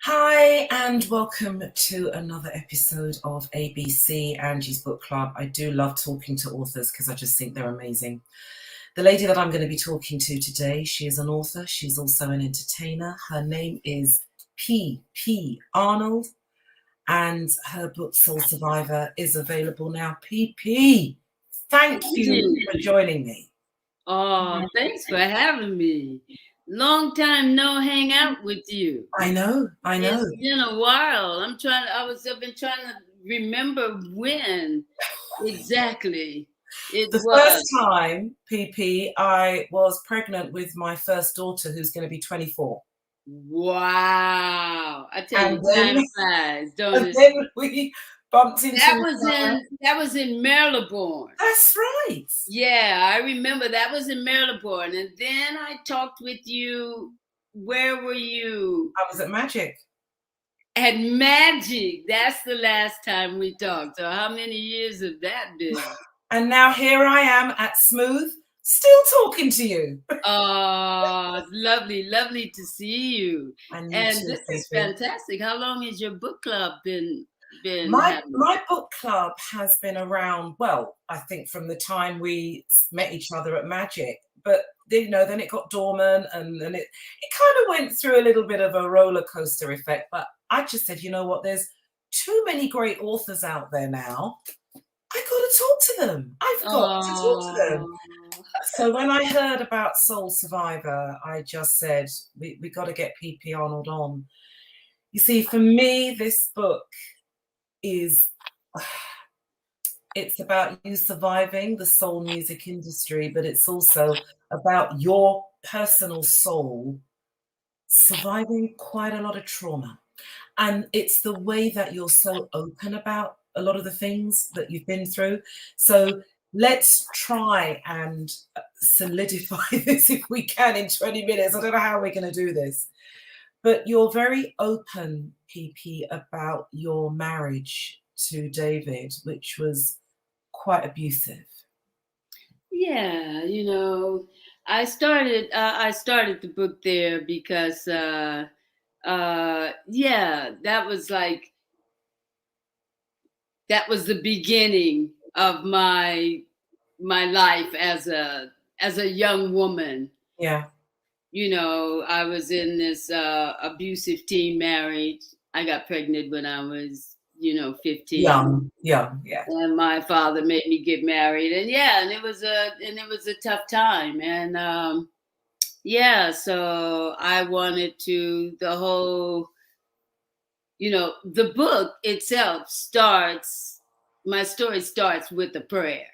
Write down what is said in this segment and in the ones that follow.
Hi, and welcome to another episode of ABC Angie's Book Club. I do love talking to authors because I just think they're amazing. The lady that I'm going to be talking to today, she is an author. She's also an entertainer. Her name is PP Arnold, and her book Soul Survivor is available now. PP, thank you for joining me. Oh, thanks for having me. Long time no hang out with you. I know. It's been a while. I've been trying to remember when exactly it The was. first time, PP, I was pregnant with my first daughter, who's going to be 24. Wow. I tell you, time flies, don't it? Then we bumped into that was in Marylebone. That's right. Yeah, I remember that was in Marylebone. And then I talked with you. Where were you? I was at Magic. At Magic. That's the last time we talked. So how many years have that been? And now here I am at Smooth, still talking to you. Oh, it's lovely to see you. And this is fantastic. How long has your book club been my book club has been around, well, I think from the time we met each other at Magic. But then it got dormant, and then it kind of went through a little bit of a roller coaster effect. But I just said, you know what, there's too many great authors out there now. I got to talk to them. I've got to talk to them. So when I heard about Soul Survivor, I just said, we got to get PP Arnold on. You see, for me, this book is, it's about you surviving the soul music industry, but it's also about your personal soul surviving quite a lot of trauma. And it's the way that you're so open about a lot of the things that you've been through. So let's try and solidify this if we can in 20 minutes. I don't know how we're going to do this. But you're very open, PP, about your marriage to David, which was quite abusive. Yeah, I started the book there because that was the beginning of my life as a young woman. Yeah. I was in this abusive teen marriage. I got pregnant when I was 15. Young, yeah. And my father made me get married, and it was a tough time, and so I wanted to, the book itself my story starts with a prayer.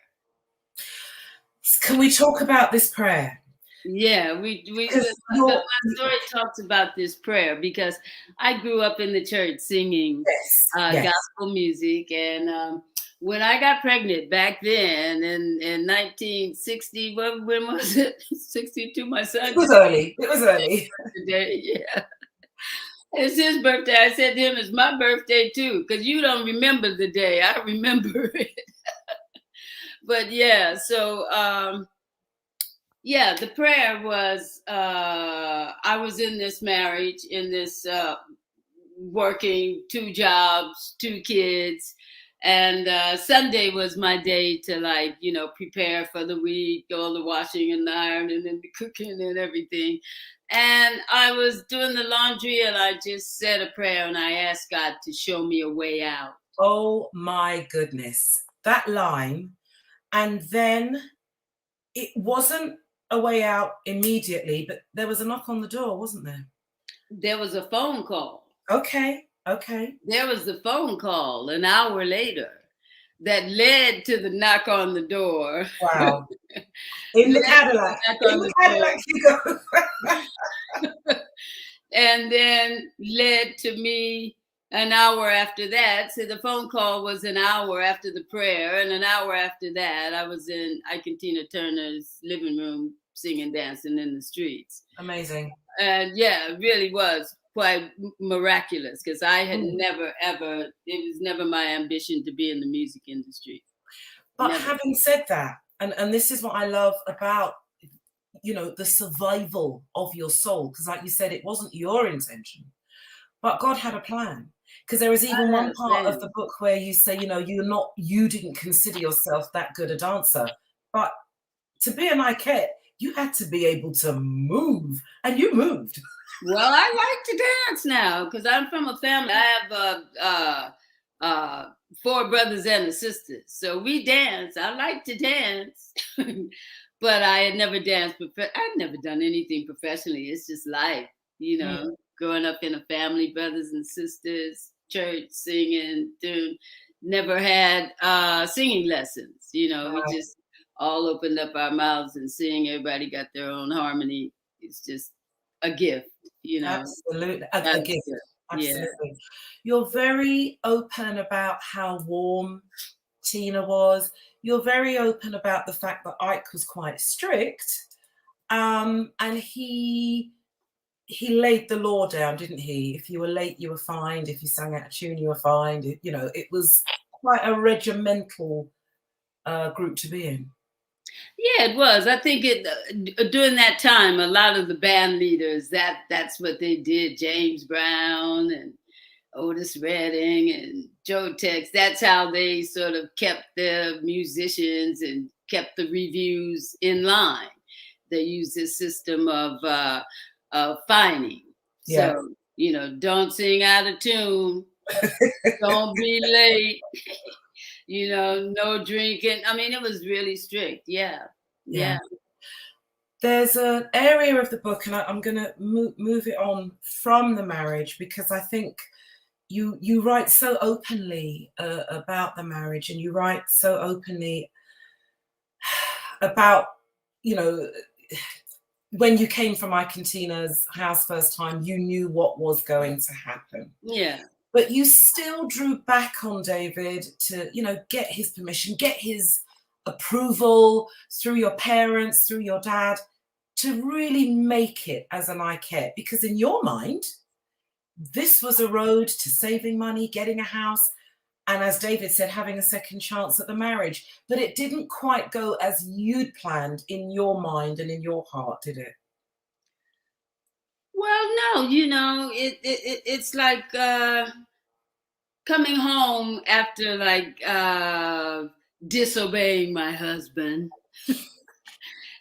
Can we talk about this prayer? Yeah, my story talks about this prayer because I grew up in the church singing gospel music, and when I got pregnant back then in 1960, when was it? 62. My son. It was early. Today, yeah. It's his birthday. I said to him, "It's my birthday too," because you don't remember the day. I remember it. But so. The prayer was, I was in this marriage, in this working 2 jobs, 2 kids. And Sunday was my day to prepare for the week, all the washing and the ironing and the cooking and everything. And I was doing the laundry, and I just said a prayer, and I asked God to show me a way out. Oh my goodness. That line. And then it wasn't a way out immediately, but there was a knock on the door, wasn't there? There was a phone call. Okay. There was the phone call an hour later that led to the knock on the door. Wow. In the Cadillac. You go. And then led to me an hour after that. So the phone call was an hour after the prayer, and an hour after that, I was in Ike Tina Turner's living room singing, dancing in the streets. Amazing. And it really was quite miraculous, because I had never, ever, it was never my ambition to be in the music industry. But having said that, and this is what I love about, the survival of your soul, because like you said, it wasn't your intention. but God had a plan. Because there is even one part of the book where you say, you know, you didn't consider yourself that good a dancer, but to be an Ikette, you had to be able to move, and you moved. Well, I like to dance now because I'm from a family. I have 4 brothers and a sister, so we dance. I like to dance, but I had never danced. I'd never done anything professionally. It's just life, you know. Growing up in a family, brothers and sisters, church, singing, never had singing lessons. You know, we just all opened up our mouths and sing. Everybody got their own harmony. It's just a gift, you know. Absolutely, a gift. Absolutely. Yeah. You're very open about how warm Tina was. You're very open about the fact that Ike was quite strict, and he laid the law down, didn't he? If you were late, you were fined. If you sang out of tune, you were fined. You know, it was quite a regimental group to be in. Yeah, it was. I think during that time, a lot of the band leaders, that's what they did. James Brown and Otis Redding and Joe Tex. That's how they sort of kept the musicians and kept the revues in line. They used this system of fining. Yeah. So, you know, don't sing out of tune. Don't be late. You know, no drinking. I mean, it was really strict. Yeah. There's an area of the book, and I'm going to move it on from the marriage, because I think you write so openly about the marriage, and you write so openly about, you know, when you came from Ike and Tina's house first time, you knew what was going to happen. Yeah. But you still drew back on David to, you know, get his permission, get his approval through your parents, through your dad, to really make it as an Ikette. Because in your mind, this was a road to saving money, getting a house, and as David said, having a second chance at the marriage. But it didn't quite go as you'd planned in your mind and in your heart, did it? Well, no, you know, it's like coming home after like disobeying my husband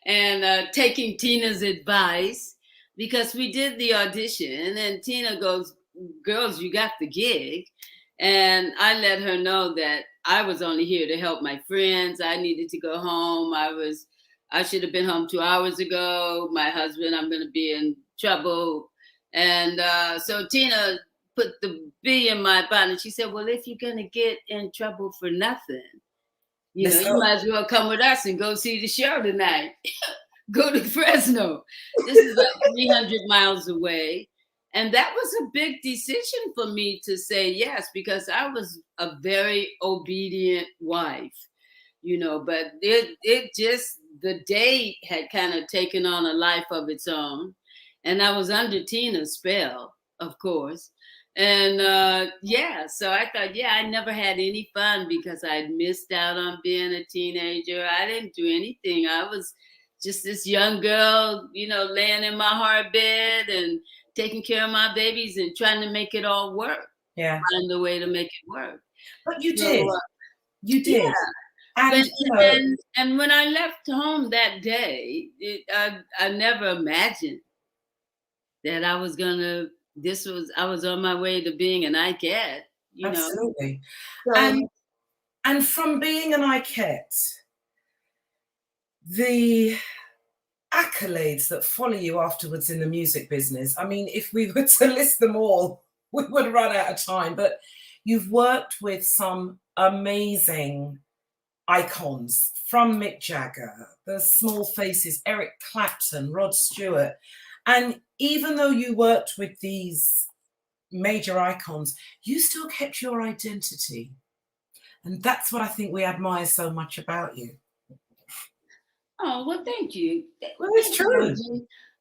and taking Tina's advice, because we did the audition and Tina goes, "Girls, you got the gig." And I let her know that I was only here to help my friends. I needed to go home. I should have been home 2 hours ago. My husband, I'm going to be in trouble. And so Tina put the bee in my bonnet. She said, "Well, if you're going to get in trouble for nothing, you know, you might as well come with us and go see the show tonight. Go to Fresno. This is like 300 miles away." And that was a big decision for me to say yes, because I was a very obedient wife, you know, but it just, the day had kind of taken on a life of its own. And I was under Tina's spell, of course. And so I thought, I never had any fun because I'd missed out on being a teenager. I didn't do anything. I was just this young girl, you know, laying in my hard bed and taking care of my babies and trying to make it all work. Yeah. Find a way to make it work. But you did. You did. Yeah. And when I left home that day, I never imagined that I was on my way to being an Ikette, you know. Absolutely. So, and from being an Ikette, the accolades that follow you afterwards in the music business, I mean, if we were to list them all, we would run out of time. But you've worked with some amazing icons, from Mick Jagger, the Small Faces, Eric Clapton, Rod Stewart. And even though you worked with these major icons, you still kept your identity. And that's what I think we admire so much about you. Oh, well, thank you. Well, it's true.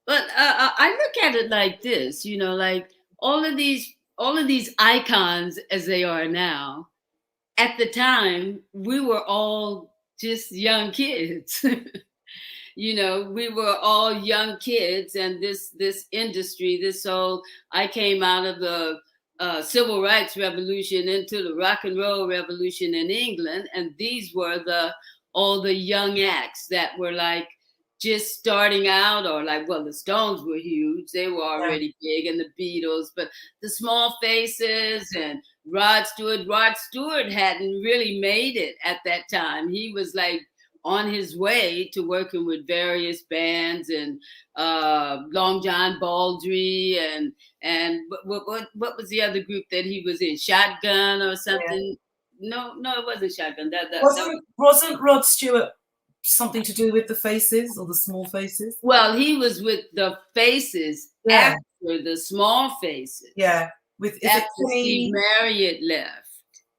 But I look at it like this, you know, like all of these icons as they are now, at the time, we were all just young kids. You know, we were all young kids, and this industry, I came out of the civil rights revolution into the rock and roll revolution in England, and these were all the young acts that were like just starting out, or like, well, the Stones were huge, they were already big, and the Beatles, but the Small Faces and Rod Stewart hadn't really made it at that time. He was like on his way to working with various bands, and Long John Baldry, and what was the other group that he was in? Shotgun or something? No, it wasn't Shotgun. Wasn't Rod Stewart something to do with the Faces or the Small Faces? Well, he was with the Faces after the Small Faces. Yeah, after Steve Marriott left.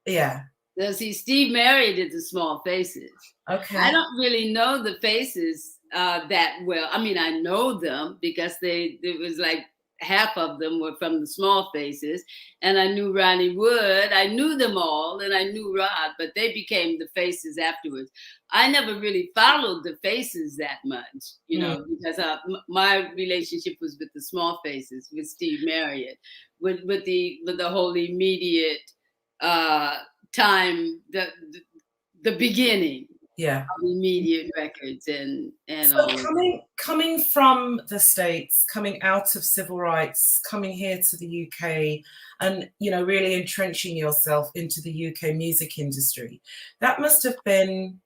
Yeah. See, Steve Marriott did the Small Faces. Okay. I don't really know the Faces that well. I mean, I know them because it was like half of them were from the Small Faces, and I knew Ronnie Wood. I knew them all, and I knew Rod, but they became the Faces afterwards. I never really followed the Faces that much, you know, because my relationship was with the Small Faces, with Steve Marriott, with the whole immediate time, the beginning. Yeah. Immediate records and so all. coming from the States, coming out of civil rights, coming here to the UK, and really entrenching yourself into the UK music industry, that must have been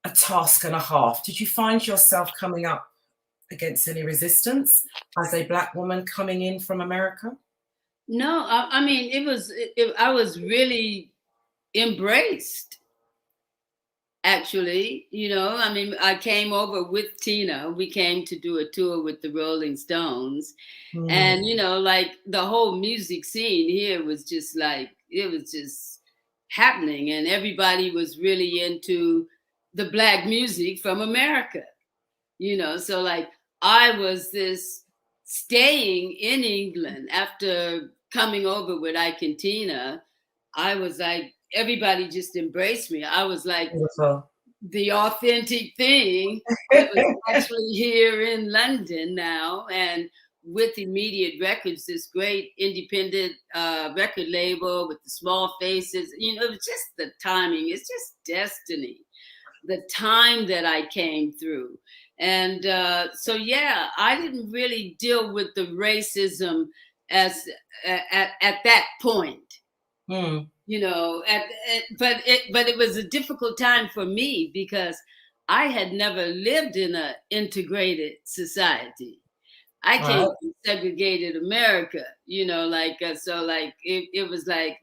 a task and a half. Did you find yourself coming up against any resistance as a Black woman coming in from America? No, I mean, I was really embraced. Actually, I mean, I came over with Tina. We came to do a tour with the Rolling Stones. And, like the whole music scene here was just like, it was just happening. And everybody was really into the Black music from America, So like I was staying in England after coming over with Ike Tina. I was like, everybody just embraced me. I was like the authentic thing that was actually here in London now. And with Immediate Records, this great independent record label with the Small Faces, it was just the timing. It's just destiny, the time that I came through. And so, yeah, I didn't really deal with the racism at that point. But it was a difficult time for me because I had never lived in an integrated society. I came from segregated America, so like it was like,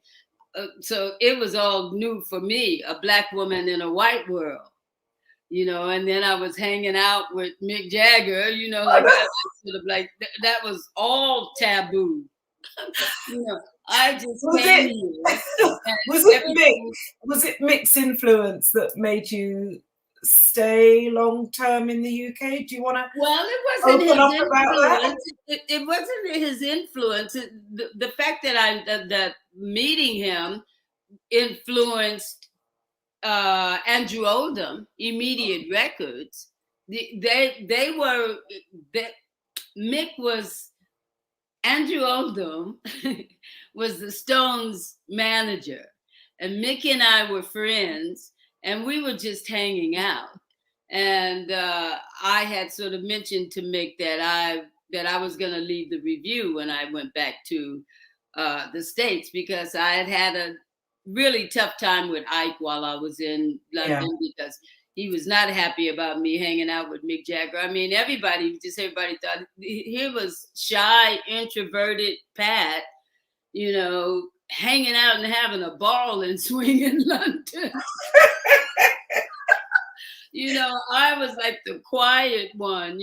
so it was all new for me, a Black woman in a white world, and then I was hanging out with Mick Jagger, like that, sort of like that was all taboo. I just came here. Was it Mick's influence that made you stay long term in the UK? Do you want to? Well, it wasn't his influence. It wasn't his influence. The fact that meeting him influenced Andrew Oldham, Immediate Records. Mick was. Andrew Oldham was the Stones manager, and Mick and I were friends, and we were just hanging out. And I had sort of mentioned to Mick that I was going to leave the Revue when I went back to the States, because I had a really tough time with Ike while I was in London, because he was not happy about me hanging out with Mick Jagger. I mean, everybody thought he was shy, introverted Pat, hanging out and having a ball and swinging London. I was like the quiet one,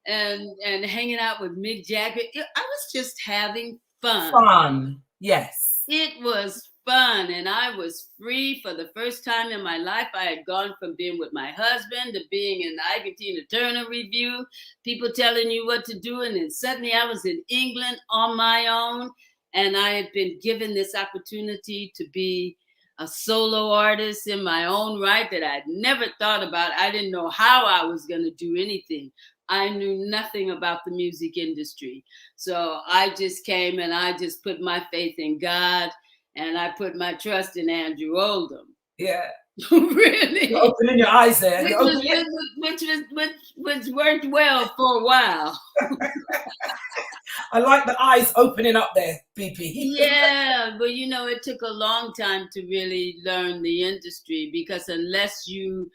and hanging out with Mick Jagger. I was just having fun. Fun, yes. It was fun, and I was free for the first time in my life. I had gone from being with my husband to being in the Ike Tina Turner Revue, people telling you what to do, and then suddenly I was in England on my own, and I had been given this opportunity to be a solo artist in my own right that I'd never thought about. I didn't know how I was going to do anything, I knew nothing about the music industry. So I just came and I just put my faith in God, and I put my trust in Andrew Oldham. Yeah. Really? You're opening your eyes there. Which worked well for a while. I like the eyes opening up there, PP. Yeah, but you know, it took a long time to really learn the industry, because unless you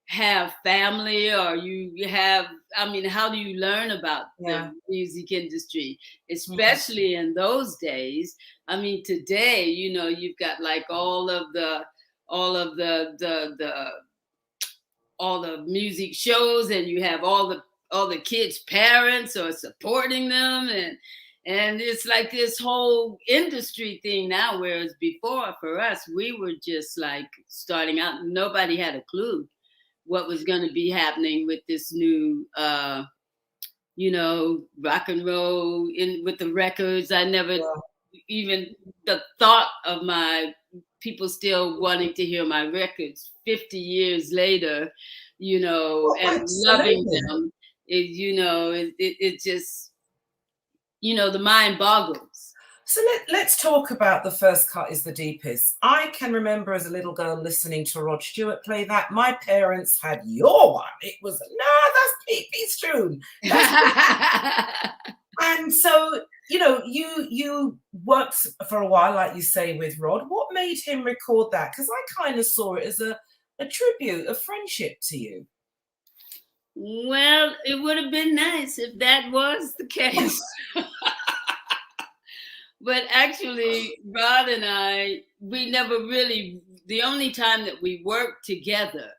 have family or you have, I mean, how do you learn about the music industry, especially in those days? I mean, today, you know, you've got like all the music shows, and you have all the kids' parents are supporting them, and it's like this whole industry thing now, whereas before for us, we were just like starting out. Nobody had a clue what was going to be happening with this new you know, rock and roll with the records. I never even the thought of my people still wanting to hear my records 50 years later, you know, and loving them. It just, you know, the mind boggles. So let's talk about The First Cut is the Deepest. I can remember as a little girl listening to Rod Stewart play that. My parents had your one. It was, no, that's PP's tune. And so, you know, you worked for a while, like you say, with Rod. What made him record that? Because I kind of saw it as a tribute, a friendship to you. Well, it would have been nice if that was the case. But actually, Rod and I, we never really, the only time that we worked together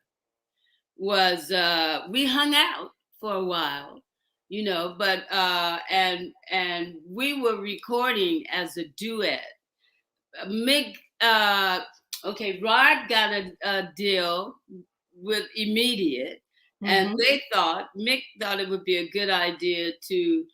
was we hung out for a while, you know, but and we were recording as a duet. Rod got a deal with Immediate, and Mick thought it would be a good idea to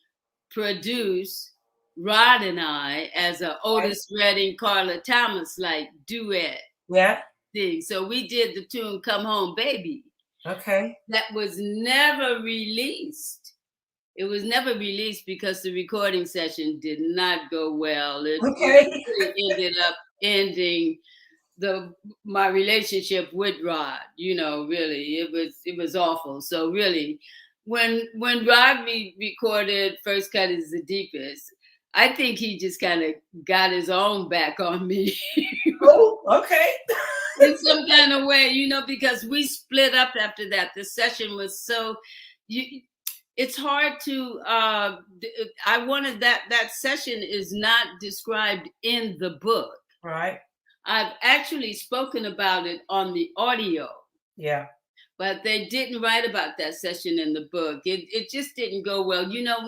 produce Rod and I as a Otis Redding, Carla Thomas like duet thing. So we did the tune "Come Home, Baby." Okay. That was never released. It was never released because the recording session did not go well. It ended up ending my relationship with Rod. You know, really, it was awful. So really, when Rod recorded "First Cut is the Deepest," I think he just kind of got his own back on me. Oh, okay. In some kind of way, you know, because we split up after that. The session was so, it's hard to, I wanted that session is not described in the book. Right. I've actually spoken about it on the audio. Yeah. But they didn't write about that session in the book. It just didn't go well. You know,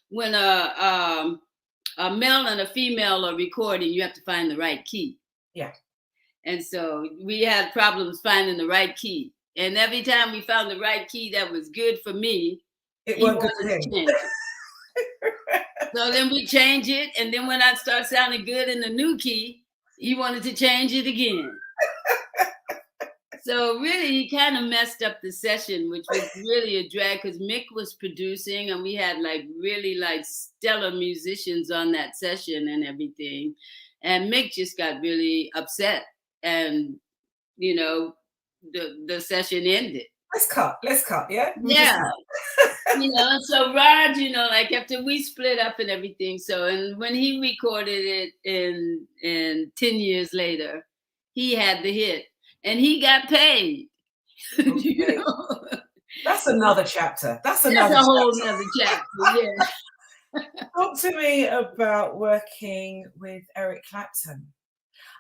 when a male and a female are recording, you have to find the right key. Yeah. And so we had problems finding the right key. And every time we found the right key that was good for me, it wasn't good for him. So then we change it. And then when I start sounding good in the new key, he wanted to change it again. So really, he kind of messed up the session, which was really a drag because Mick was producing and we had like really like stellar musicians on that session and everything. And Mick just got really upset and, you know, the session ended. Let's cut, yeah? Yeah. You know, and so Rod, you know, like after we split up and everything, so, and when he recorded it in 10 years later, he had the hit. And he got paid. Okay. You know? That's another chapter. That's a whole other chapter. Yeah. Talk to me about working with Eric Clapton.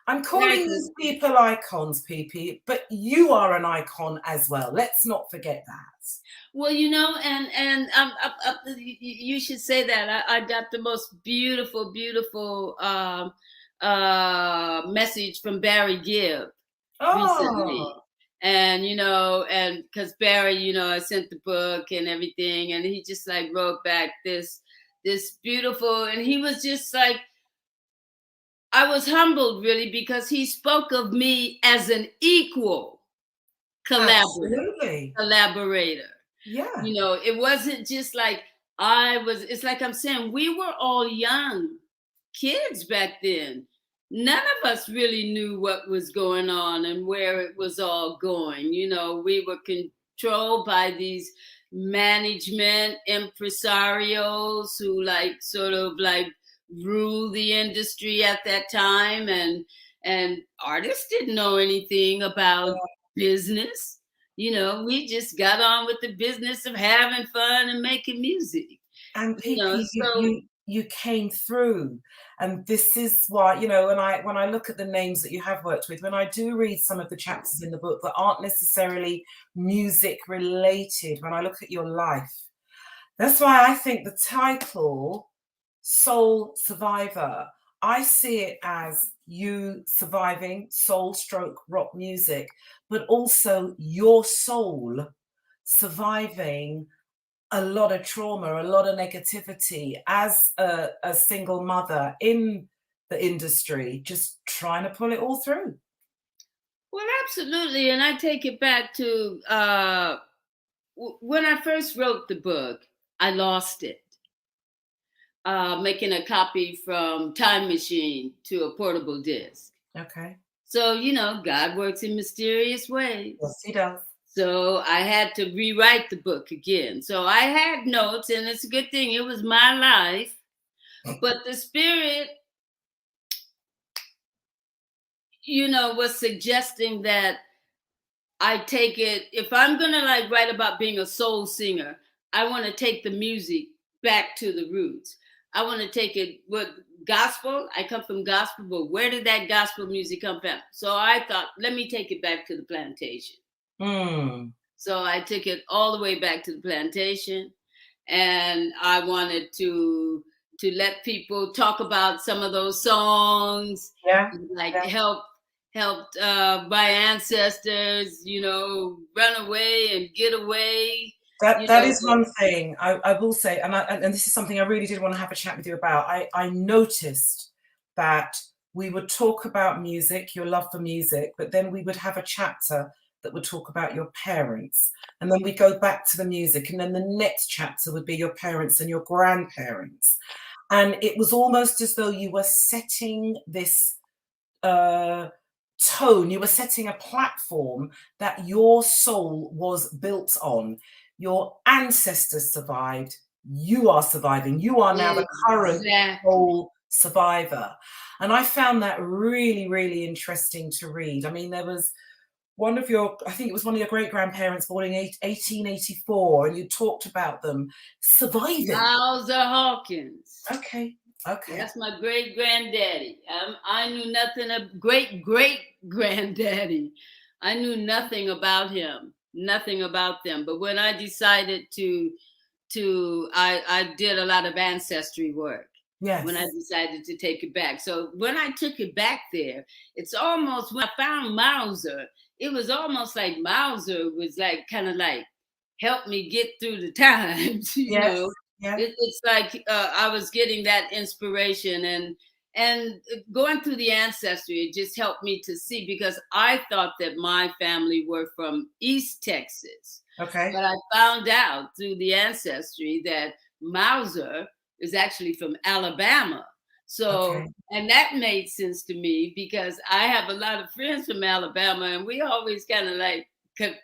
I'm calling these people icons, PP, but you are an icon as well. Let's not forget that. Well, you know, and you should say that. I got the most beautiful, beautiful message from Barry Gibb. Recently. And, you know, and because Barry, you know, I sent the book and everything, and he just like wrote back this beautiful, and he was just like, I was humbled really because he spoke of me as an equal collaborator. Yeah. You know, it wasn't just like it's like I'm saying, we were all young kids back then. None of us really knew what was going on and where it was all going. You know, we were controlled by these management impresarios who like sort of like rule the industry at that time, and artists didn't know anything about business. You know, we just got on with the business of having fun and making music. And You know, PP, so you came through, and this is why, you know, when I look at the names that you have worked with, when I do read some of the chapters in the book that aren't necessarily music related, when I look at your life, that's why I think the title Soul Survivor, I see it as you surviving soul stroke rock music, but also your soul surviving a lot of trauma, a lot of negativity as a single mother in the industry, just trying to pull it all through. well, absolutely. And I take it back to when I first wrote the book, I lost it. Making a copy from Time Machine to a portable disc. Okay. So, you know, God works in mysterious ways. Yes, he does. So I had to rewrite the book again. So I had notes, and it's a good thing it was my life. But the spirit, you know, was suggesting that I take it, if I'm gonna like write about being a soul singer, I want to take the music back to the roots. I want to take it with gospel. I come from gospel, but where did that gospel music come from? So I thought, let me take it back to the plantation. So I took it all the way back to the plantation, and I wanted to let people talk about some of those songs, like helped my ancestors, you know, run away and get away. That is one thing I will say, and this is something I really did want to have a chat with you about. I noticed that we would talk about music, your love for music, but then we would have a chapter that would talk about your parents, and then we go back to the music, and then the next chapter would be your parents and your grandparents, and it was almost as though you were setting this tone, you were setting a platform that your soul was built on. Your ancestors survived, you are surviving, you are now the current soul survivor. And I found that really, really interesting to read. I mean, there was one of your, I think it was one of your great grandparents born in 1884, and you talked about them surviving. Mauser Hawkins. Okay. That's my great granddaddy. I knew nothing of great granddaddy. I knew nothing about him, nothing about them. But when I decided I did a lot of ancestry work. Yes. When I decided to take it back. So when I took it back there, it's almost, when I found Mauser, it was almost like Mauser was like kind of like help me get through the times, you know. Yeah. It's like I was getting that inspiration, and going through the ancestry, it just helped me to see, because I thought that my family were from East Texas. Okay. But I found out through the ancestry that Mauser is actually from Alabama. So, and that made sense to me, because I have a lot of friends from Alabama, and we always kind of like,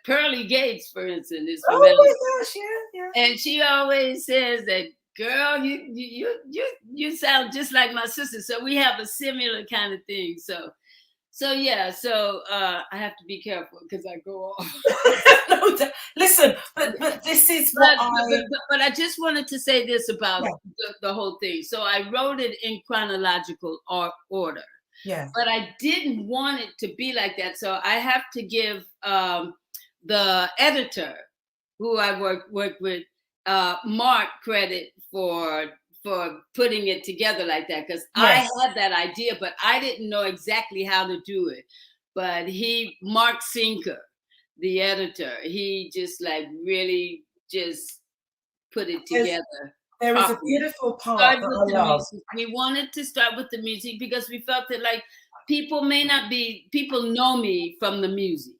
Pearly Gates, for instance, is from Alabama. My gosh, yeah. And she always says that, girl, you sound just like my sister. So we have a similar kind of thing. So I have to be careful because I go off. Listen, but this is what but I just wanted to say this about the whole thing. So I wrote it in chronological order. Yeah. But I didn't want it to be like that. So I have to give the editor who I worked with, Mark, credit for putting it together like that, because I had that idea, but I didn't know exactly how to do it. But Mark Sinker, the editor, he just like really just put it together. There is a beautiful part that I love. We wanted to start with the music because we felt that like people know me from the music.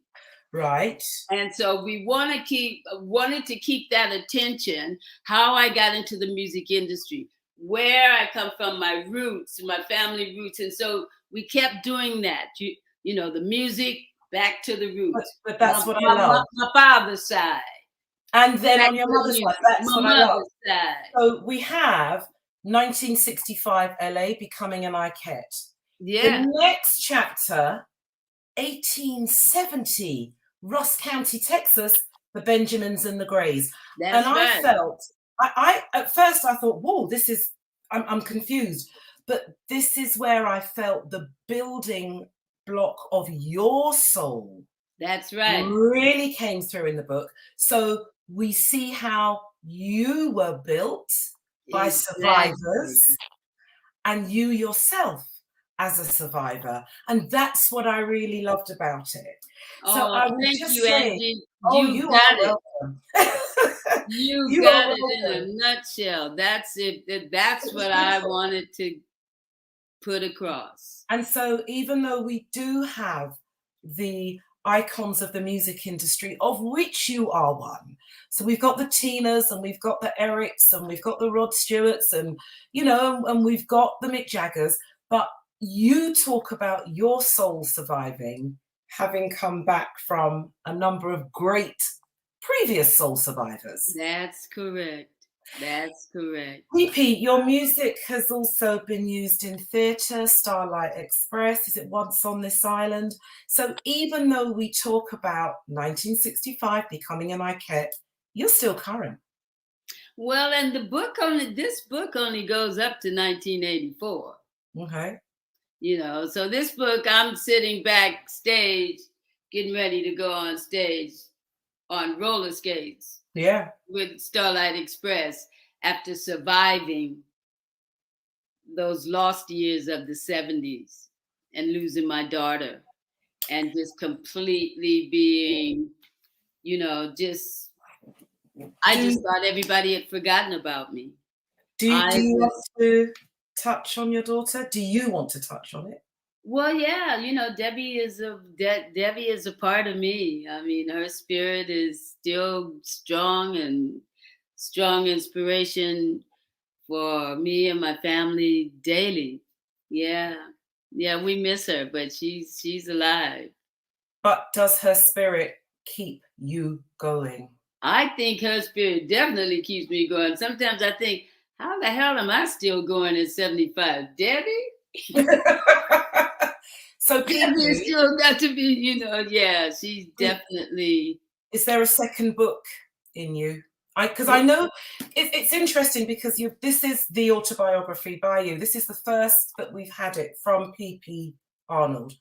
Right. And so we wanted to keep that attention, how I got into the music industry, where I come from, my roots, my family roots. And so we kept doing that. You know, the music, back to the roots. But that's what I love. My father's side. And then Back on your to the mother's side, music. that's My what I love. mother's side. So we have 1965 LA becoming an Ikette. Yeah. The next chapter, 1870, Ross County, Texas, the Benjamins and the Grays. That's and right. I felt, I at first I thought, whoa, this is, I'm confused. But this is where I felt the building block of your soul. That's right. Really came through in the book. So we see how you were built by survivors and you yourself as a survivor. And that's what I really loved about it. So I would thank just you, say, Angie. oh, you you got are it. welcome. You got it in a nutshell. That's it. That's what I wanted to put across. And so even though we do have the icons of the music industry, of which you are one. So we've got the Tinas and we've got the Erics and we've got the Rod Stewarts and, you know, and we've got the Mick Jaggers. But you talk about your soul surviving, having come back from a number of great previous soul survivors. That's correct. That's correct. PP, your music has also been used in theatre, Starlight Express, is it Once on This Island? So even though we talk about 1965 becoming an Ikette, you're still current. Well, and this book only goes up to 1984. Okay. You know, so this book, I'm sitting backstage, getting ready to go on stage on roller skates. Yeah. With Starlight Express after surviving those lost years of the 70s and losing my daughter and just completely being, you know, I just thought everybody had forgotten about me. Do you want to touch on your daughter? Do you want to touch on it? Well, yeah, you know, Debbie is a part of me. I mean, her spirit is still strong and strong inspiration for me and my family daily. Yeah, we miss her, but she's alive. But does her spirit keep you going? I think her spirit definitely keeps me going. Sometimes I think, how the hell am I still going at 75, Debbie? So Debbie still got to be, you know, yeah, she's definitely. Is there a second book in you? Because I know it's interesting because this is the autobiography by you. This is the first that we've had it from PP Arnold.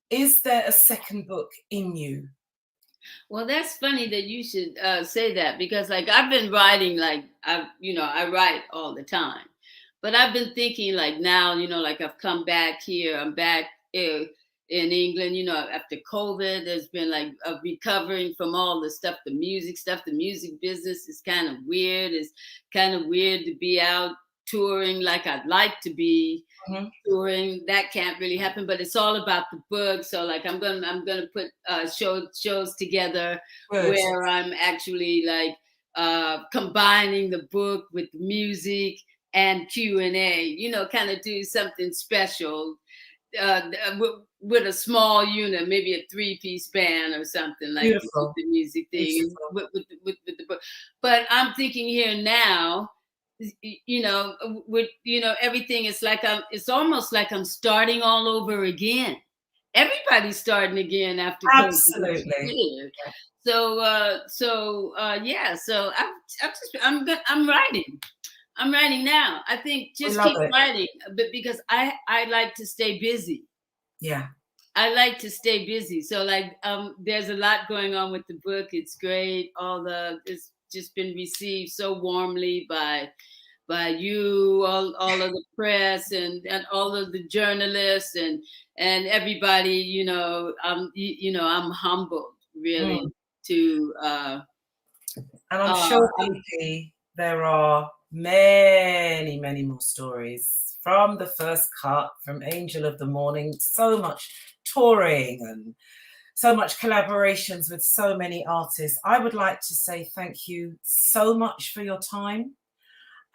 Is there a second book in you? Well, that's funny that you should say that because, like, I've been writing, I write all the time, but I've been thinking, like, now, you know, like I've come back here. I'm back in England, you know, after COVID. There's been like a recovering from all the stuff, the music stuff. The music business is kind of weird. It's kind of weird to be out touring like I'd like to be. Mm-hmm. Touring, that can't really happen, but it's all about the book. So like I'm gonna put shows together where I'm actually like combining the book with music and Q&A, you know, kind of do something special with a small unit, maybe a 3-piece band or something like the music thing with the book. But I'm thinking here now, you know, everything is like it's almost like I'm starting all over again. Everybody's starting again after absolutely. COVID. So I'm writing. I'm writing now. I think just keep writing, but because I like to stay busy. Yeah. I like to stay busy. So like there's a lot going on with the book. It's great. It's just been received so warmly by you, all of the press and all of the journalists and everybody, you know, I'm humbled really to and I'm sure PP, there are many more stories from the first cut, from Angel of the Morning, so much touring and so much collaborations with so many artists. I would like to say thank you so much for your time,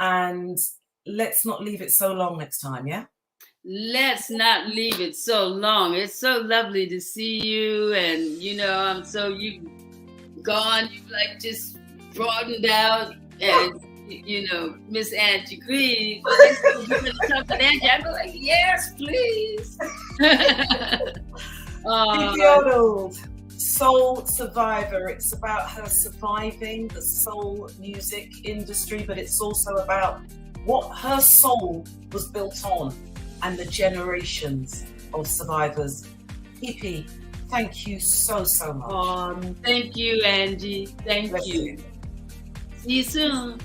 and let's not leave it so long next time, yeah? Let's not leave it so long. It's so lovely to see you, and I'm so you've gone, you've like just broadened out, and Miss Angie Greaves. You're going to talk to Angie. I go like, yes, please. PP Arnold, soul survivor. It's about her surviving the soul music industry, but it's also about what her soul was built on and the generations of survivors. PP, thank you so much. Thank you, Angie. Thank you. See you soon.